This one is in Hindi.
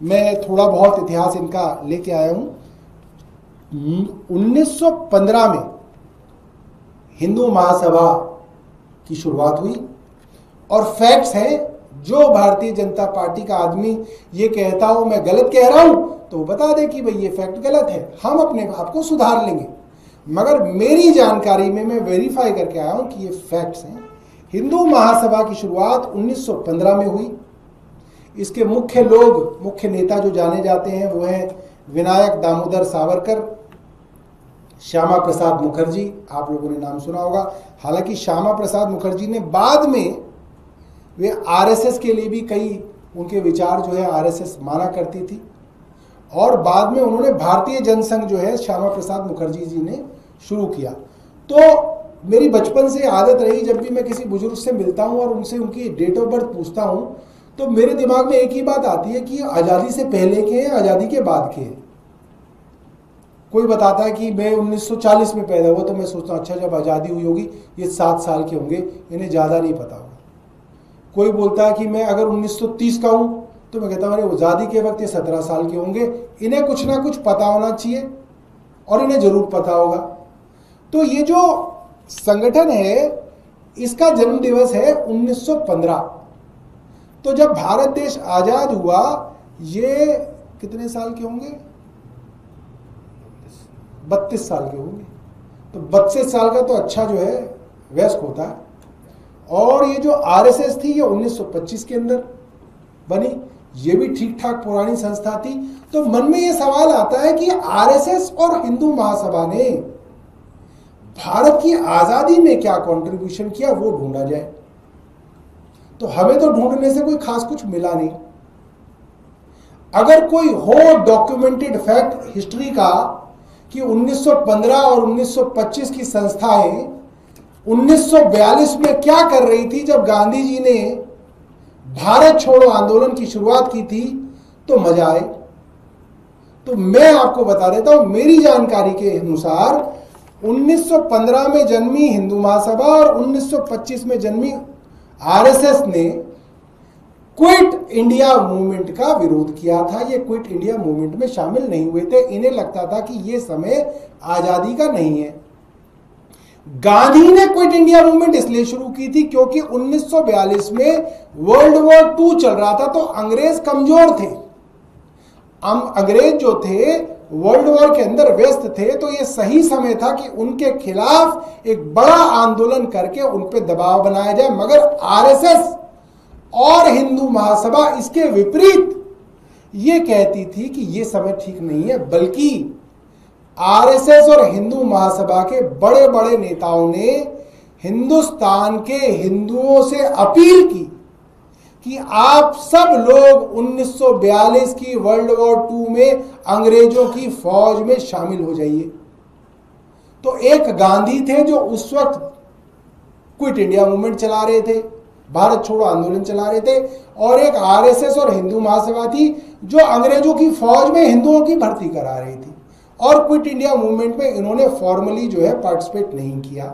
मैं थोड़ा बहुत इतिहास इनका लेके आया हूं। 1915 में हिंदू महासभा की शुरुआत हुई और फैक्ट्स हैं, जो भारतीय जनता पार्टी का आदमी ये कहता हो मैं गलत कह रहा हूं तो वो बता दे कि भाई ये फैक्ट गलत है, हम अपने आप को सुधार लेंगे। मगर मेरी जानकारी में मैं वेरीफाई करके आया हूं कि ये फैक्ट्स हैं। हिंदू महासभा की शुरुआत 1915 में हुई। इसके मुख्य नेता जो जाने जाते हैं वो हैं विनायक दामोदर सावरकर, श्यामा प्रसाद मुखर्जी, आप लोगों ने नाम सुना होगा। हालांकि श्यामा प्रसाद मुखर्जी ने बाद में वे आरएसएस के लिए भी कई उनके विचार जो है आरएसएस माना करती थी, और बाद में उन्होंने भारतीय जनसंघ जो है श्यामा प्रसाद मुखर्जी जी ने शुरू किया। तो मेरी बचपन से आदत रही, जब भी मैं किसी बुजुर्ग से मिलता हूं और उनसे उनकी डेट ऑफ बर्थ पूछता हूं तो मेरे दिमाग में एक ही बात आती है कि आज़ादी से पहले के हैं, आज़ादी के बाद के हैं। कोई बताता है कि मैं 1940 में पैदा हुआ, तो मैं सोचता हूँ अच्छा जब आज़ादी हुई होगी ये 7 साल के होंगे, इन्हें ज़्यादा नहीं पता होगा। कोई बोलता है कि मैं अगर 1930 का हूँ तो मैं कहता हूँ अरे आज़ादी के वक्त ये 17 साल के होंगे, इन्हें कुछ ना कुछ पता होना चाहिए और इन्हें ज़रूर पता होगा। तो ये जो संगठन है इसका जन्म दिवस है 1915। तो जब भारत देश आज़ाद हुआ, ये कितने साल के होंगे? 32 साल के होंगे। तो 32 साल का तो अच्छा जो है वयस्क होता है। और ये जो आरएसएस थी ये 1925 के अंदर बनी, ये भी ठीक ठाक पुरानी संस्था थी। तो मन में ये सवाल आता है कि आरएसएस और हिंदू महासभा ने भारत की आजादी में क्या कंट्रीब्यूशन किया वो ढूंढा जाए। तो हमें तो ढूंढने से कोई खास कुछ मिला नहीं। अगर कोई हो डॉक्यूमेंटेड फैक्ट हिस्ट्री का कि 1915 और 1925 की संस्थाएं 1942 में क्या कर रही थी जब गांधी जी ने भारत छोड़ो आंदोलन की शुरुआत की थी, तो मजा आए। तो मैं आपको बता देता हूं, मेरी जानकारी के अनुसार 1915 में जन्मी हिंदू महासभा और 1925 में जन्मी आरएसएस ने क्विट इंडिया मूवमेंट का विरोध किया था। ये क्विट इंडिया मूवमेंट में शामिल नहीं हुए थे। इन्हें लगता था कि ये समय आजादी का नहीं है। गांधी ने क्विट इंडिया मूवमेंट इसलिए शुरू की थी क्योंकि 1942 में वर्ल्ड वॉर 2 चल रहा था, तो अंग्रेज कमजोर थे। अंग्रेज जो थे वर्ल्ड वॉर के अंदर व्यस्त थे, तो ये सही समय था कि उनके खिलाफ एक बड़ा आंदोलन करके उन पे दबाव बनाया जाए। मगर आरएसएस और हिंदू महासभा इसके विपरीत ये कहती थी कि ये समय ठीक नहीं है, बल्कि आरएसएस और हिंदू महासभा के बड़े बड़े नेताओं ने हिंदुस्तान के हिंदुओं से अपील की कि आप सब लोग 1942 की वर्ल्ड वॉर 2 में अंग्रेजों की फौज में शामिल हो जाइए। तो एक गांधी थे जो उस वक्त क्विट इंडिया मूवमेंट चला रहे थे, भारत छोड़ो आंदोलन चला रहे थे, और एक आरएसएस और हिंदू महासभा थी जो अंग्रेजों की फौज में हिंदुओं की भर्ती करा रही थी। और क्विट इंडिया मूवमेंट में इन्होंने फॉर्मली जो है पार्टिसिपेट नहीं किया।